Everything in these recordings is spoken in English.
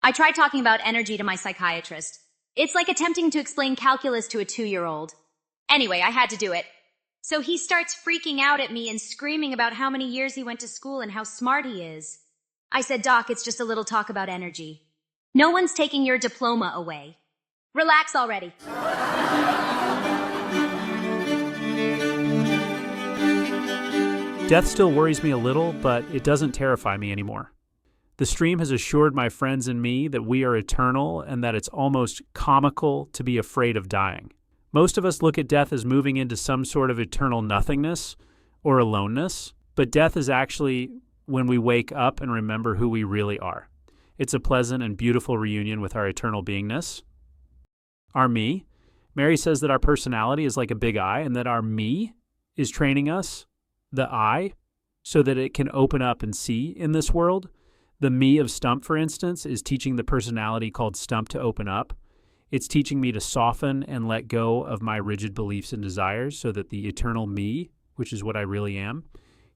I tried talking about energy to my psychiatrist. It's like attempting to explain calculus to a 2-year-old. Anyway, I had to do it. So he starts freaking out at me and screaming about how many years he went to school and how smart he is. I said, Doc, it's just a little talk about energy. No one's taking your diploma away. Relax already. Death still worries me a little, but it doesn't terrify me anymore. The stream has assured my friends and me that we are eternal and that it's almost comical to be afraid of dying. Most of us look at death as moving into some sort of eternal nothingness or aloneness, but death is actually when we wake up and remember who we really are. It's a pleasant and beautiful reunion with our eternal beingness. Our me. Mary says that our personality is like a big eye and that our me is training us, the I, so that it can open up and see in this world. The me of Stump, for instance, is teaching the personality called Stump to open up. It's teaching me to soften and let go of my rigid beliefs and desires so that the eternal me, which is what I really am,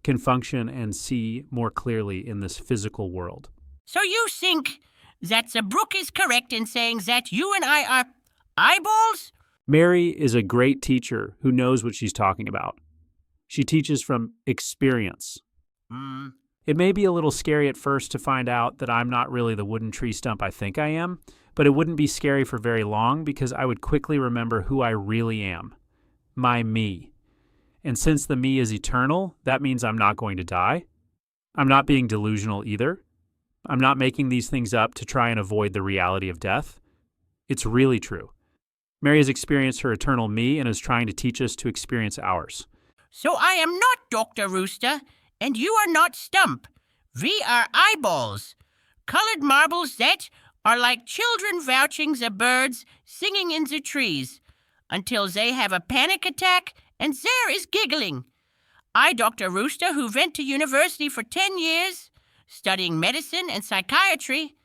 can function and see more clearly in this physical world. So you think that the Brook is correct in saying that you and I are eyeballs? Mary is a great teacher who knows what she's talking about. She teaches from experience. It may be a little scary at first to find out that I'm not really the wooden tree stump I think I am, but it wouldn't be scary for very long because I would quickly remember who I really am, my me. And since the me is eternal, that means I'm not going to die. I'm not being delusional either. I'm not making these things up to try and avoid the reality of death. It's really true. Mary has experienced her eternal me and is trying to teach us to experience ours. So I am not Dr. Rooster, and you are not Stump. We are eyeballs, colored marbles that are like children vouching the birds singing in the trees until they have a panic attack and there is giggling. I, Dr. Rooster, who went to university for 10 years, studying medicine and psychiatry,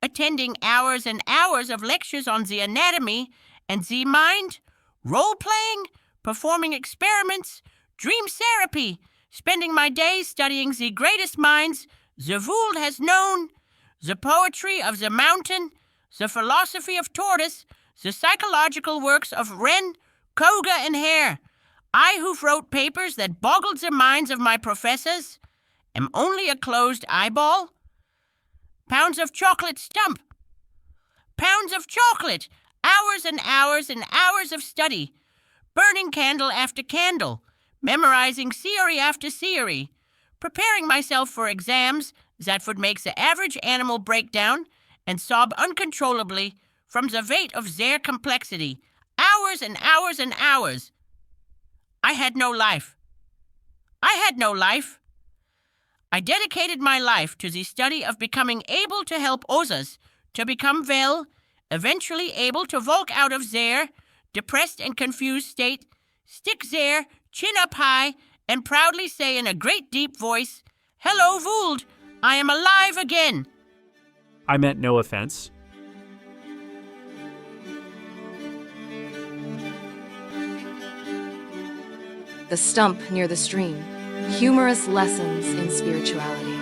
attending hours and hours of lectures on the anatomy and the mind, role-playing, performing experiments, dream therapy, spending my days studying the greatest minds the world has known, the poetry of the mountain, the philosophy of tortoise, the psychological works of wren, koga, and hare. I who wrote papers that boggled the minds of my professors am only a closed eyeball? Pounds of chocolate Stump. Pounds of chocolate. Hours and hours and hours of study. Burning candle after candle. Memorizing theory after theory. Preparing myself for exams that would make the average animal break down and sob uncontrollably from the weight of their complexity. Hours and hours and hours. I had no life. I had no life. I dedicated my life to the study of becoming able to help others to become well, eventually able to walk out of their depressed and confused state, stick there, chin up high, and proudly say in a great deep voice, "Hello, world, I am alive again." I meant no offense. The Stump near the stream. Humorous lessons in spirituality.